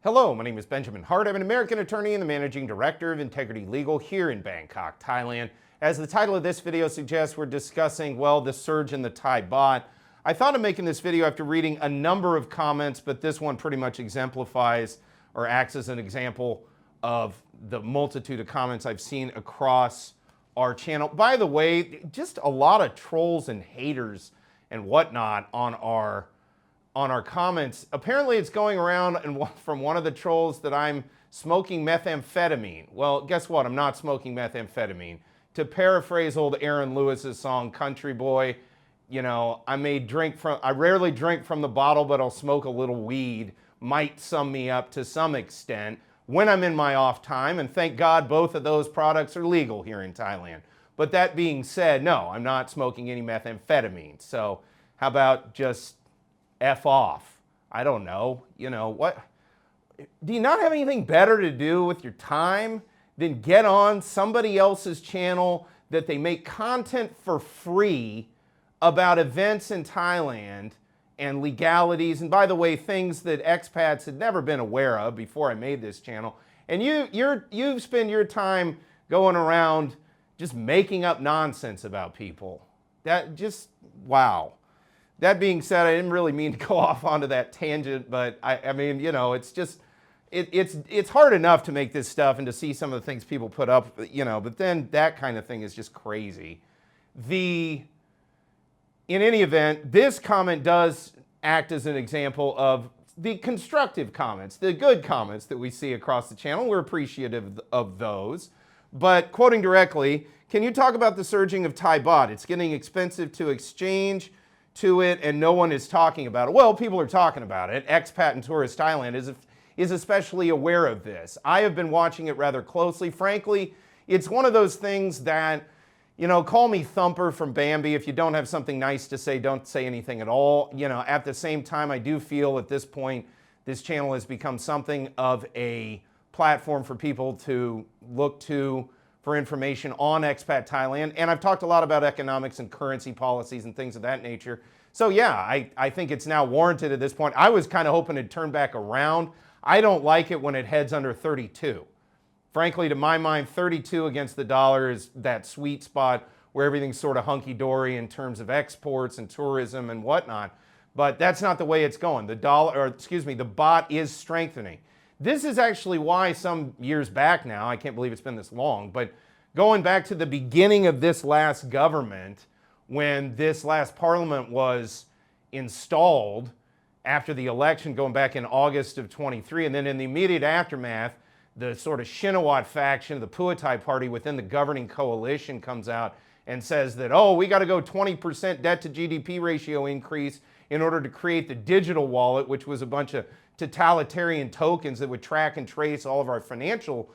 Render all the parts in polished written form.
Hello, my name is Benjamin Hart. I'm an American attorney and the Managing Director of Integrity Legal here in Bangkok, Thailand. As the title of this video suggests, we're discussing, well, the surge in the Thai baht. I thought of making this video after reading a number of comments, but this one pretty much exemplifies or acts as an example of the multitude of comments I've seen across our channel. By the way, just a lot of trolls and haters and whatnot on our comments. Apparently it's going around and from one of the trolls that I'm smoking methamphetamine. Well, guess what? I'm not smoking methamphetamine. To paraphrase old Aaron Lewis's song, Country Boy, you know, I rarely drink from the bottle, but I'll smoke a little weed. Might sum me up to some extent when I'm in my off time. And thank God both of those products are legal here in Thailand. But that being said, no, I'm not smoking any methamphetamine. So how about just F off? I don't know. You know, what? Do you not have anything better to do with your time than get on somebody else's channel that they make content for free about events in Thailand and legalities, and by the way, things that expats had never been aware of before I made this channel, and you spend your time going around just making up nonsense about people? That just, wow. That being said, I didn't really mean to go off onto that tangent, but I mean, you know, it's just, it's hard enough to make this stuff and to see some of the things people put up, you know, but then that kind of thing is just crazy. In any event, this comment does act as an example of the constructive comments, the good comments that we see across the channel. We're appreciative of those. But quoting directly, can you talk about the surging of Thai baht? It's getting expensive to exchange to it and no one is talking about it. Well, people are talking about it. Expat and Tourist Thailand is especially aware of this. I have been watching it rather closely. Frankly, it's one of those things that, you know, call me Thumper from Bambi. If you don't have something nice to say, don't say anything at all. You know, at the same time, I do feel at this point, this channel has become something of a platform for people to look to for information on Expat Thailand. And I've talked a lot about economics and currency policies and things of that nature. So yeah, I think it's now warranted at this point. I was kind of hoping it'd turn back around. I don't like it when it heads under 32. Frankly, to my mind, 32 against the dollar is that sweet spot where everything's sort of hunky-dory in terms of exports and tourism and whatnot. But that's not the way it's going. The baht is strengthening. This is actually why some years back now, I can't believe it's been this long, but going back to the beginning of this last government, when this last parliament was installed after the election going back in August of 23, and then in the immediate aftermath, the sort of Shinawat faction, the Puatai party within the governing coalition comes out and says that, oh, we got to go 20% debt to GDP ratio increase in order to create the digital wallet, which was a bunch of totalitarian tokens that would track and trace all of our financial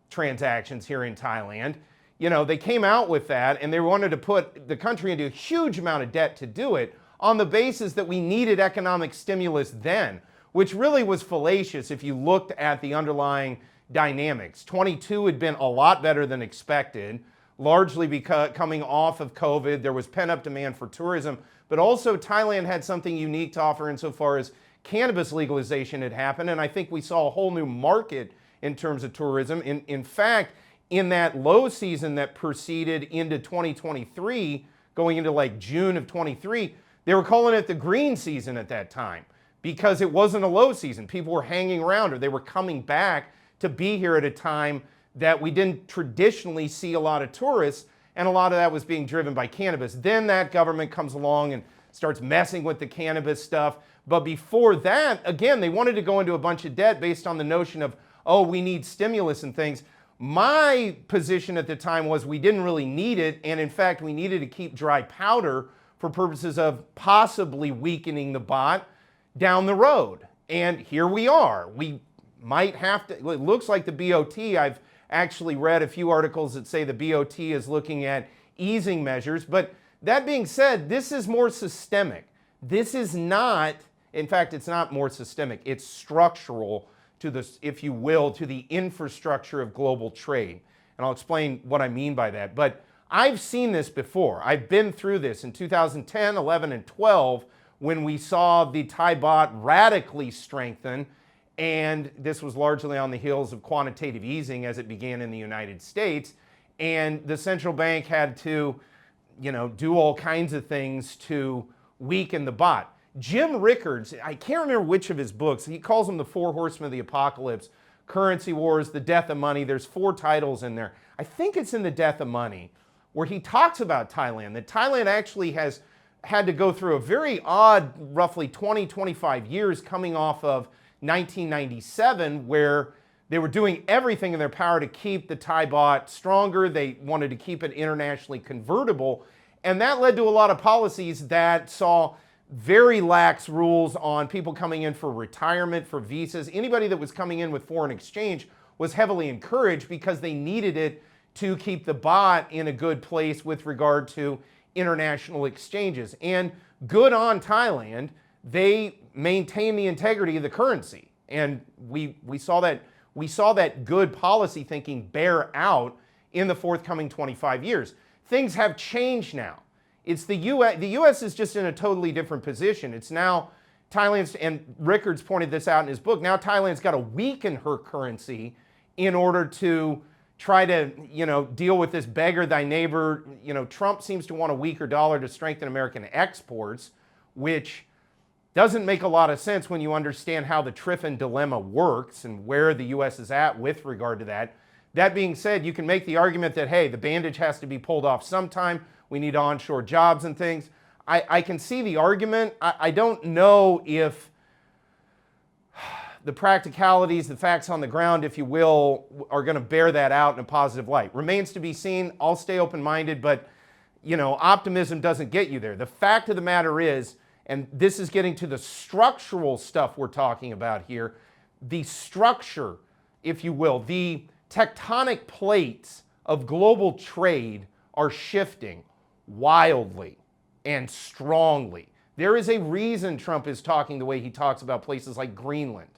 transactions here in Thailand. You know, they came out with that and they wanted to put the country into a huge amount of debt to do it on the basis that we needed economic stimulus then, which really was fallacious if you looked at the underlying dynamics. 22 had been a lot better than expected, largely because coming off of COVID, there was pent-up demand for tourism, but also Thailand had something unique to offer insofar as cannabis legalization had happened, and I think we saw a whole new market in terms of tourism. In fact, in that low season that proceeded into 2023, going into like June of 23, they were calling it the green season at that time because it wasn't a low season. People were hanging around or they were coming back to be here at a time that we didn't traditionally see a lot of tourists, and a lot of that was being driven by cannabis. Then that government comes along and starts messing with the cannabis stuff. But before that, again, they wanted to go into a bunch of debt based on the notion of, oh, we need stimulus and things. My position at the time was we didn't really need it, and in fact, we needed to keep dry powder for purposes of possibly weakening the baht down the road. And here we are. We might have to, it looks like the BOT, I've actually read a few articles that say the BOT is looking at easing measures, but that being said, this is more systemic. This is not, in fact, it's not more systemic, it's structural to this, if you will, to the infrastructure of global trade. And I'll explain what I mean by that. But I've seen this before. I've been through this in 2010, 11, and 12 when we saw the Thai baht radically strengthen And this was largely on the heels of quantitative easing as it began in the United States. And the central bank had to, do all kinds of things to weaken the baht. Jim Rickards, I can't remember which of his books, he calls them the Four Horsemen of the Apocalypse, Currency Wars, The Death of Money. There's 4 titles in there. I think it's in The Death of Money, where he talks about Thailand, that Thailand actually has had to go through a very odd, roughly 20, 25 years coming off of 1997, where they were doing everything in their power to keep the Thai baht stronger. They wanted to keep it internationally convertible. And that led to a lot of policies that saw very lax rules on people coming in for retirement, for visas. Anybody that was coming in with foreign exchange was heavily encouraged because they needed it to keep the baht in a good place with regard to international exchanges. And good on Thailand, they maintain the integrity of the currency. And we saw that good policy thinking bear out in the forthcoming 25 years. Things have changed now. It's the US is just in a totally different position. It's now Thailand's, and Rickards pointed this out in his book, now Thailand's got to weaken her currency in order to try to, deal with this beggar thy neighbor. Trump seems to want a weaker dollar to strengthen American exports, which doesn't make a lot of sense when you understand how the Triffin dilemma works and where the US is at with regard to that. That being said, you can make the argument that, hey, the bandage has to be pulled off sometime. We need onshore jobs and things. I can see the argument. I don't know if the practicalities, the facts on the ground, if you will, are going to bear that out in a positive light. Remains to be seen. I'll stay open-minded, but optimism doesn't get you there. The fact of the matter is, and this is getting to the structural stuff we're talking about here, the structure, if you will, the tectonic plates of global trade are shifting wildly and strongly. There is a reason Trump is talking the way he talks about places like Greenland,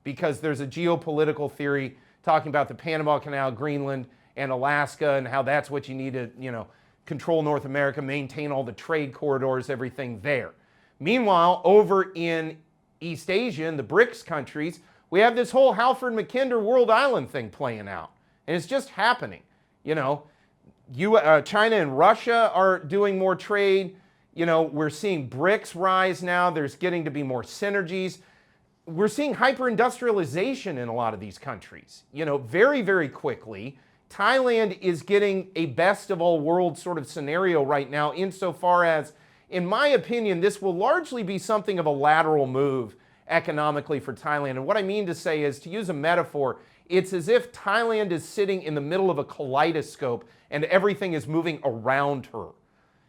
because there's a geopolitical theory talking about the Panama Canal, Greenland, and Alaska, and how that's what you need to, control North America, maintain all the trade corridors, everything there. Meanwhile, over in East Asia, in the BRICS countries, we have this whole Halford Mackinder World Island thing playing out. And it's just happening. China and Russia are doing more trade. We're seeing BRICS rise now. There's getting to be more synergies. We're seeing hyper-industrialization in a lot of these countries. Very, very quickly. Thailand is getting a best of all worlds sort of scenario right now, insofar as, in my opinion, this will largely be something of a lateral move economically for Thailand. And what I mean to say is, to use a metaphor, it's as if Thailand is sitting in the middle of a kaleidoscope and everything is moving around her.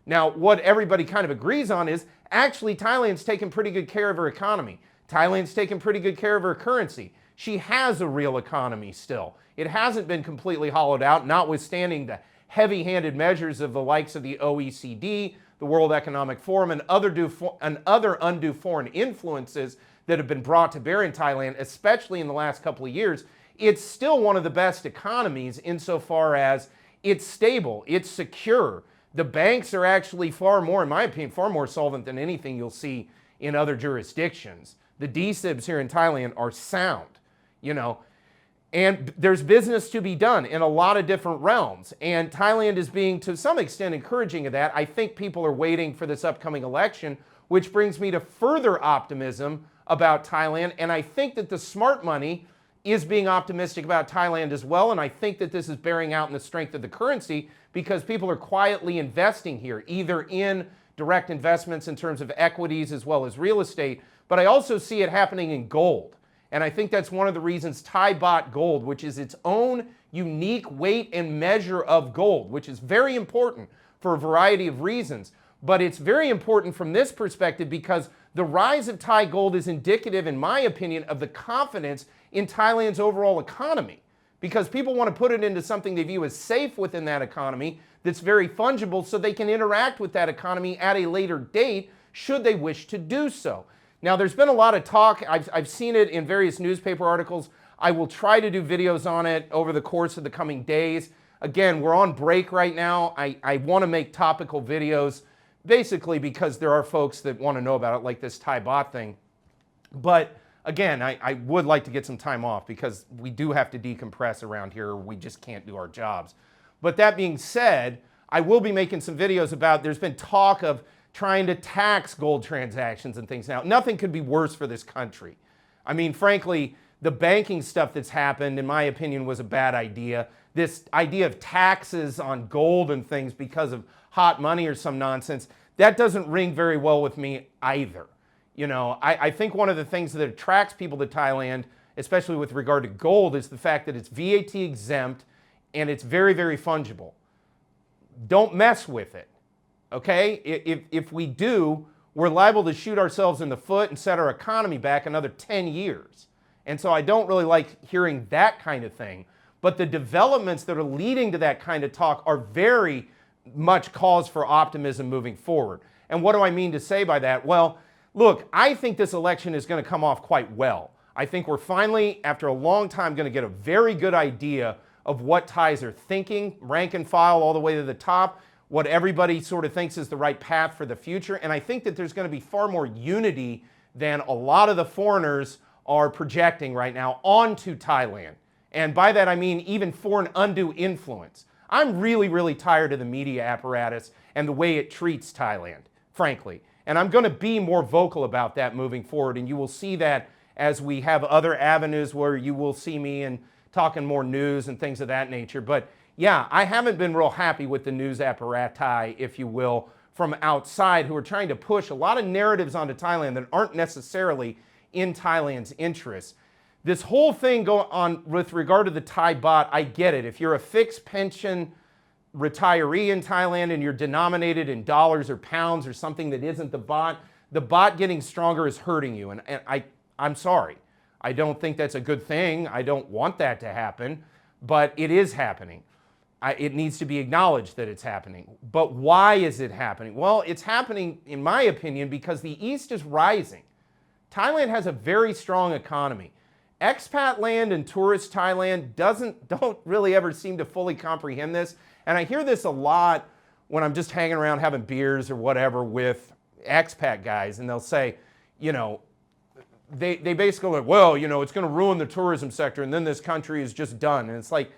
Now, what everybody kind of agrees on is, actually, Thailand's taken pretty good care of her economy. Thailand's taken pretty good care of her currency. She has a real economy still. It hasn't been completely hollowed out, notwithstanding the heavy-handed measures of the likes of the OECD, the World Economic Forum, and other undue foreign influences that have been brought to bear in Thailand, especially in the last couple of years. It's still one of the best economies insofar as it's stable, it's secure. The banks are actually far more, in my opinion, far more solvent than anything you'll see in other jurisdictions. The DSIBs here in Thailand are sound, and there's business to be done in a lot of different realms. And Thailand is being, to some extent, encouraging of that. I think people are waiting for this upcoming election, which brings me to further optimism about Thailand. And I think that the smart money is being optimistic about Thailand as well. And I think that this is bearing out in the strength of the currency, because people are quietly investing here, either in direct investments in terms of equities as well as real estate. But I also see it happening in gold. And I think that's one of the reasons Thai baht gold, which is its own unique weight and measure of gold, which is very important for a variety of reasons. But it's very important from this perspective because the rise of Thai gold is indicative, in my opinion, of the confidence in Thailand's overall economy. Because people want to put it into something they view as safe within that economy that's very fungible, so they can interact with that economy at a later date should they wish to do so. Now, there's been a lot of talk. I've seen it in various newspaper articles. I will try to do videos on it over the course of the coming days. Again, we're on break right now. I want to make topical videos, basically because there are folks that want to know about it, like this Thai baht thing. But again, I would like to get some time off because we do have to decompress around here. We just can't do our jobs. But that being said, I will be making some videos about, there's been talk of trying to tax gold transactions and things now. Nothing could be worse for this country. I mean, frankly, the banking stuff that's happened, in my opinion, was a bad idea. This idea of taxes on gold and things because of hot money or some nonsense, that doesn't ring very well with me either. You know, I think one of the things that attracts people to Thailand, especially with regard to gold, is the fact that it's VAT exempt and it's very, very fungible. Don't mess with it, okay? If we do, we're liable to shoot ourselves in the foot and set our economy back another 10 years. And so I don't really like hearing that kind of thing. But the developments that are leading to that kind of talk are very much cause for optimism moving forward. And what do I mean to say by that? Well, look, I think this election is going to come off quite well. I think we're finally, after a long time, going to get a very good idea of what Thais are thinking, rank and file all the way to the top, what everybody sort of thinks is the right path for the future. And I think that there's going to be far more unity than a lot of the foreigners are projecting right now onto Thailand. And by that I mean even foreign undue influence. I'm really, really tired of the media apparatus and the way it treats Thailand, frankly. And I'm going to be more vocal about that moving forward. And you will see that as we have other avenues where you will see me and talking more news and things of that nature. But yeah, I haven't been real happy with the news apparati, if you will, from outside who are trying to push a lot of narratives onto Thailand that aren't necessarily in Thailand's interests. This whole thing going on with regard to the Thai baht, I get it. If you're a fixed pension retiree in Thailand and you're denominated in dollars or pounds or something that isn't the baht getting stronger is hurting you. And I'm sorry. I don't think that's a good thing. I don't want that to happen, but it is happening. It needs to be acknowledged that it's happening. But why is it happening? Well, it's happening, in my opinion, because the East is rising. Thailand has a very strong economy. Expat land and tourist Thailand don't really ever seem to fully comprehend this. And I hear this a lot when I'm just hanging around having beers or whatever with expat guys, and they'll say, you know, they basically like, well, you know, it's going to ruin the tourism sector and then this country is just done. And it's like,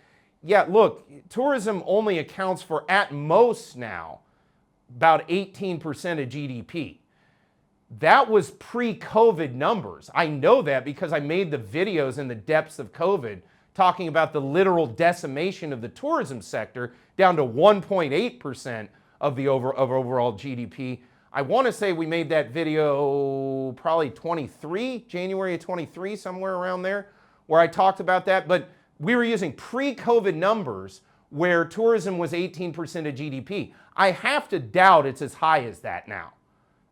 yeah, look, tourism only accounts for, at most now, about 18% of GDP. That was pre-COVID numbers. I know that because I made the videos in the depths of COVID talking about the literal decimation of the tourism sector down to 1.8% of the overall GDP. I want to say we made that video probably January of 23, somewhere around there, where I talked about that. But we were using pre-COVID numbers where tourism was 18% of GDP. I have to doubt it's as high as that now.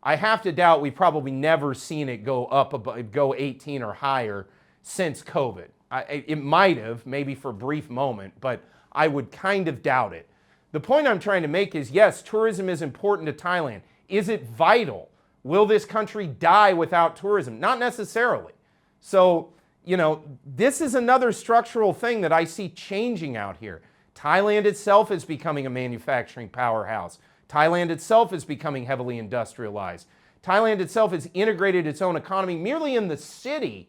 I have to doubt we've probably never seen it go 18 or higher since COVID. It might have, maybe for a brief moment, but I would kind of doubt it. The point I'm trying to make is, yes, tourism is important to Thailand. Is it vital? Will this country die without tourism? Not necessarily. So, you know, this is another structural thing that I see changing out here. Thailand itself is becoming a manufacturing powerhouse. Thailand itself is becoming heavily industrialized. Thailand itself has integrated its own economy merely in the city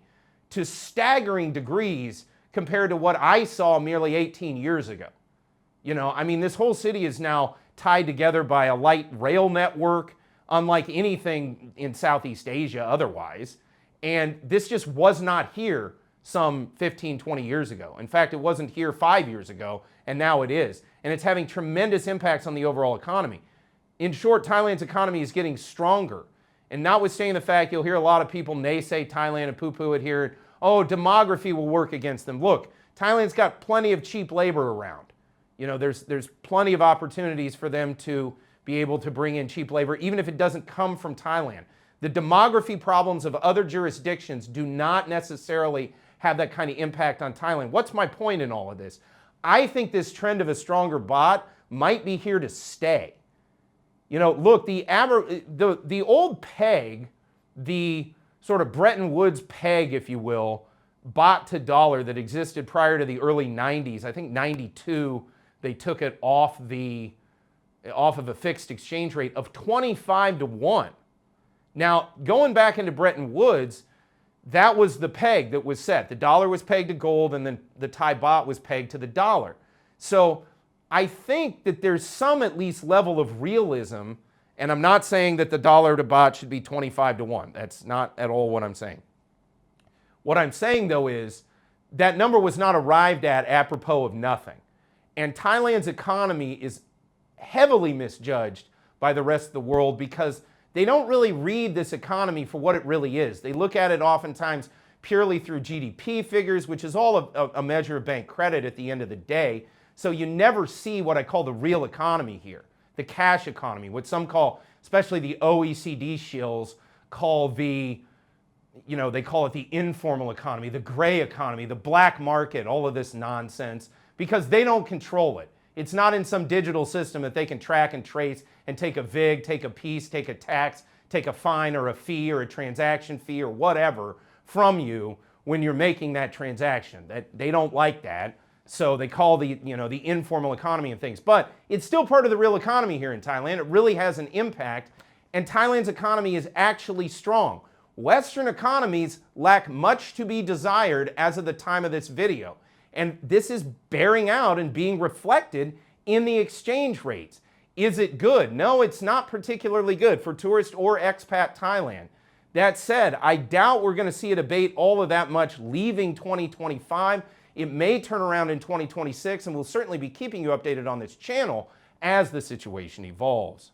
to staggering degrees compared to what I saw merely 18 years ago. You know, I mean, this whole city is now tied together by a light rail network, unlike anything in Southeast Asia otherwise. And this just was not here some 15, 20 years ago. In fact, it wasn't here 5 years ago, and now it is. And it's having tremendous impacts on the overall economy. In short, Thailand's economy is getting stronger. And notwithstanding the fact you'll hear a lot of people naysay Thailand and poo-poo it here, oh, demography will work against them. Look, Thailand's got plenty of cheap labor around. You know, there's plenty of opportunities for them to be able to bring in cheap labor, even if it doesn't come from Thailand. The demography problems of other jurisdictions do not necessarily have that kind of impact on Thailand. What's my point in all of this? I think this trend of a stronger baht might be here to stay. You know, look, the old peg, the sort of Bretton Woods peg, if you will, baht to dollar that existed prior to the early 90s, I think 92, they took it off of a fixed exchange rate of 25 to 1. Now, going back into Bretton Woods, that was the peg that was set. The dollar was pegged to gold, and then the Thai baht was pegged to the dollar. So I think that there's some at least level of realism, and I'm not saying that the dollar to baht should be 25 to 1. That's not at all what I'm saying. What I'm saying, though, is that number was not arrived at apropos of nothing. And Thailand's economy is heavily misjudged by the rest of the world because they don't really read this economy for what it really is. They look at it oftentimes purely through GDP figures, which is all a measure of bank credit at the end of the day. So you never see what I call the real economy here, the cash economy, what some call, especially the OECD shills, call the, they call it the informal economy, the gray economy, the black market, all of this nonsense, because they don't control it. It's not in some digital system that they can track and trace and take a VIG, take a piece, take a tax, take a fine or a fee or a transaction fee or whatever from you when you're making that transaction. They don't like that. So they call the informal economy and things. But it's still part of the real economy here in Thailand. It really has an impact. And Thailand's economy is actually strong. Western economies lack much to be desired as of the time of this video. And this is bearing out and being reflected in the exchange rates. Is it good? No, it's not particularly good for tourist or expat Thailand. That said, I doubt we're going to see it abate all of that much leaving 2025. It may turn around in 2026, and we'll certainly be keeping you updated on this channel as the situation evolves.